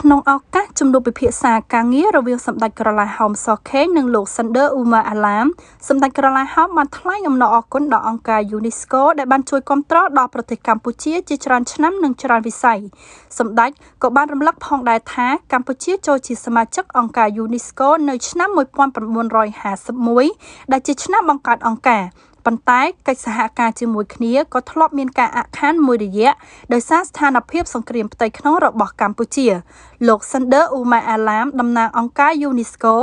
ក្នុងឱកាសជំនួបពិភាក្សាការងាររវាងសម្ដេចក្រឡាហោមសខេងនិងលោកសិនដឺអ៊ូម៉ាអាឡាមសម្ដេចក្រឡាហោមបានថ្លែងអំណរអគុណដល់អង្គការ UNESCO ដែលបានជួយគាំទ្រដល់ប្រទេសកម្ពុជាជាច្រើនឆ្នាំនិងច្រើនវិស័យសម្ដេចក៏បានរំលឹកផងដែរថាកម្ពុជាចូលជាសមាជិកអង្គការ UNESCO នៅឆ្នាំ1951ដែលជាឆ្នាំបង្កើតអង្គការប៉ុន្តែកិច្ចសហការជាមួយគ្នាក៏ធ្លាប់មានការអាក់ខានមួយរយៈដោយសារស្ថានភាពសង្គ្រាមផ្ទៃក្នុងរបស់កម្ពុជាលោកសិនដឺអ៊ូម៉ាអាឡាមតំណាងអង្គការ UNESCO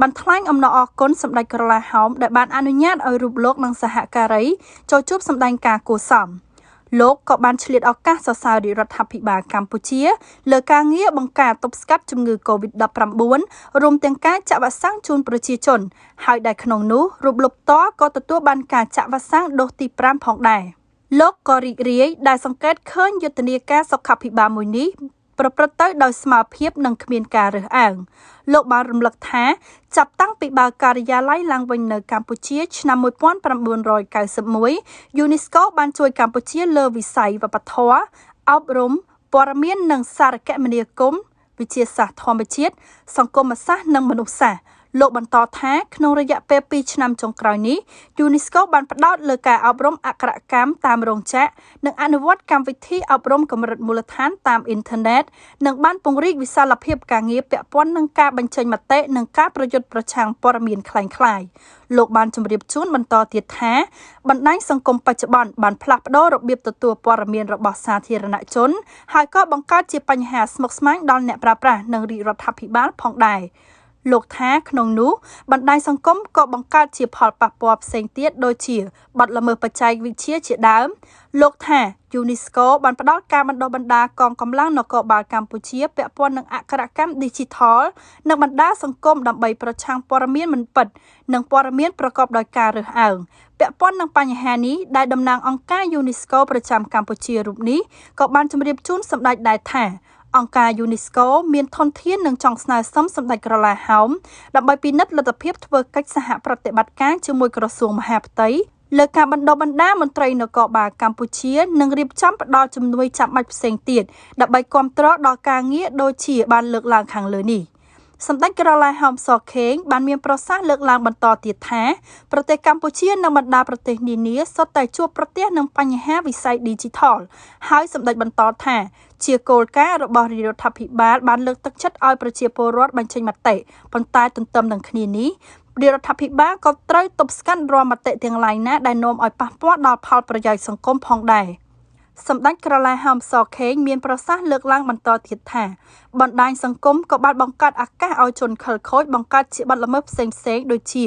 បានថ្លែងអំណរអគុណសម្ដេចក្រឡាហោមដែលបានអនុញ្ញាតឲ្យរូបលោកនិងសហការីចូលជួបសម្ដែងការគួរសមលោកក៏បានឆ្លៀតឱកាសសរសើររដ្ឋាភិបាលកម្ពុជាលើការងារបង្ការទប់ស្កាត់ជំងឺ COVID-19 រួមទាំងការចាក់វ៉ាក់សាំងជូនប្រជាជនហើយដែលក្នុងនោះរូបលោកផ្ទាល់ក៏ទទួលបានការចាក់វ៉ាក់សាំងដូសទី5ផងដែរលោកក៏រីករាយដែលសង្កេតឃើញយុទ្ធនាការសុខាភិបាលមួយនេះប្រព្រឹត្តទៅដោយស្មារតីនិងគ្មានការរើសអើងលោកបានរំលឹកថាចាប់តាំងពីបើកការិយាល័យឡើងវិញនៅកម្ពុជាឆ្នាំ1991 UNESCO បានជួយកម្ពុជាលើវិស័យវប្បធម៌អប់រំព័ត៌មាននិងសារគមនាគមន៍វិទ្យាសាស្ត្រធម្មជាតិសង្គមសាស្ត្រនិងមនុស្សសាស្ត្រលោកបន្តថាក្នុងរយៈពេល2ឆ្នាំចុងក្រោយនេះ UNESCO បានផ្ដោតលើការអប់រំអក្ខរកម្មតាមរោងចក្រនិងអនុវត្តកម្មវិធីអប់រំកម្រិតមូលដ្ឋានតាមអ៊ីនធឺណិតនិងបានពង្រីកវិសាលភាពការងារពាក់ព័ន្ធនឹងការបញ្ចេញមតិនិងការប្រយុទ្ធប្រឆាំងព័ត៌មានក្លែងក្លាយលោកបានជម្រាបជូនបន្តទៀតថាបណ្ដាញសង្គមបច្ចុប្បន្នបានផ្លាស់ប្ដូររបៀបទទួលព័ត៌មានរបស់សាធារណជនហើយក៏បង្កើតជាបញ្ហាស្មុគស្មាញដល់អ្នកប្រើប្រាស់និងរាជរដ្ឋាភិបាលផងដែរលោកថាក្នុងនោះបណ្ដាញសង្គមក៏បង្កើតជាផលប៉ះពាល់ផ្សេងទៀតដូចជាបទល្មើសបច្ចេកវិទ្យាជាដើមលោកថា UNESCO បានផ្ដល់ការបណ្ដុះបណ្ដាលកងកម្លាំងនគរបាលកម្ពុជាពាក់ព័ន្ធនឹងអក្ខរកម្ម Digital និងបណ្ដាសង្គមដើម្បីប្រឆាំងព័ត៌មានមិនពិតនិងព័ត៌មានប្រកបដោយការរើសអើងពាក់ព័ន្ធនឹងបញ្ហានេះដែលតំណាងអង្គការ UNESCO ប្រចាំកម្ពុជារូបនេះក៏បានជម្រាបជូនសម្ដេចដែរថាអង្គការ UNESCO មានធនធាននិងចង់ស្នើសុំសម្ដេចក្រឡាហោមដើម្បីពិនិត្យលទ្ធភាពធ្វើកិច្ចសហប្រតិបត្តិការជាមួយក្រសួងមហាផ្ទៃលើការបណ្ដុះបណ្ដាលមន្ត្រីនគរបាលកម្ពុជានិងរៀបចំផ្ដល់ជំនួយចាំបាច់ផ្សេងទៀតដើម្បីគាំទ្រដល់ការងារដូចជាបានលើកឡើងខាងលើនេះសម្ដេចក្រឡាហោមសខេងបានមានប្រសាសន៍លើកឡើងបន្តទៀតថាប្រទេសកម្ពុជានិងបណ្ដាប្រទេសនានាសុទ្ធតែជួបប្រទះនឹងបញ្ហាវិស័យ Digital ហើយសម្ដេចបន្តថាជាគោលការណ៍របស់រដ្ឋាភិបាលបានលើកទឹកចិត្តឲ្យប្រជាពលរដ្ឋបញ្ចេញមតិប៉ុន្តែទន្ទឹមនឹងគ្នានេះរដ្ឋាភិបាលក៏ត្រូវទប់ស្កាត់រាល់មតិទាំងឡាយណាដែលនាំឲ្យប៉ះពាល់ដល់ផលប្រយោជន៍សង្គមផងដែរសម្ដេចក្រឡាហោមសខេងមានប្រសាសន៍លើកឡើងបន្តទៀតថាបណ្ដាញសង្គមក៏បានបង្កើតឱកាសឲ្យជនខិលខូចបង្កើតជាបទល្មើសផ្សេងៗដូចជា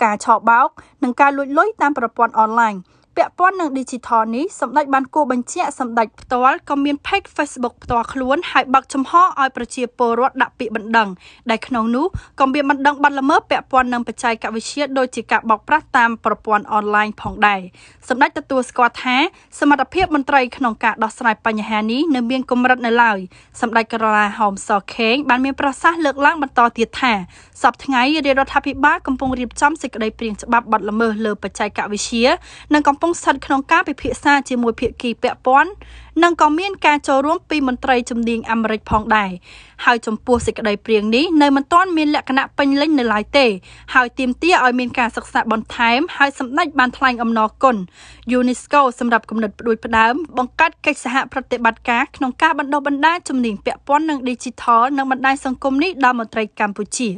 ការឆបោកនិងការលួចលុយតាមប្រព័ន្ធអនឡាញពាក់ព័ន្ធនឹង Digital នេះសម្ដេចបានគូបញ្ជាក់សម្ដេចផ្ទាល់ក៏មាន Page Facebook ផ្ទាល់ខ្លួនហើយបើកចំហឲ្យប្រជាពលរដ្ឋដាក់ពាក្យបណ្ដឹងដែលក្នុងនោះក៏មានបណ្ដឹងបទល្មើសពាក់ព័ន្ធនឹងបច្ចេកវិទ្យាដូចជាការបោកប្រាស់តាមប្រព័ន្ធអនឡាញផងដែរសម្ដេចទទួលស្គាល់ថាសមត្ថភាពមន្ត្រីក្នុងការដោះស្រាយបញ្ហានេះនៅមានកម្រិតនៅឡើយសម្ដេចក្រឡាហោមសខេងបានមានប្រសាសន៍លើកឡើងបន្តទៀតថាសប្តាហ៍ថ្ងៃរដ្ឋាភិបាលកំពុងរៀបចំសេចក្តីព្រាងច្បាប់បទល្មើសលើបច្ចេកវិទ្យានិងកំពុងស្ថិតក្នុងការពិភាក្សាជាមួយភាគីពាក់ព័ន្ធនិងក៏មានការចូលរួមពីមន្ត្រីជំនាញអាមេរិកផងដែរហើយចំពោះសេចក្តីព្រាងនេះនៅមិនទាន់មានលក្ខណៈពេញលេញនៅឡើយទេហើយទាមទារឲ្យមានការសិក្សាបន្ថែមហើយសម្ដេចបានថ្លែងអំណរគុណ UNESCO សម្រាប់គំនិតផ្ដួចផ្ដើមបង្កើតកិច្ចសហប្រតិបត្តិការក្នុងការបណ្ដុះបណ្ដាលជំនាញពាក់ព័ន្ធនឹង Digital និងបណ្ដាញសង្គមនេះដល់មន្ត្រីកម្ពុជា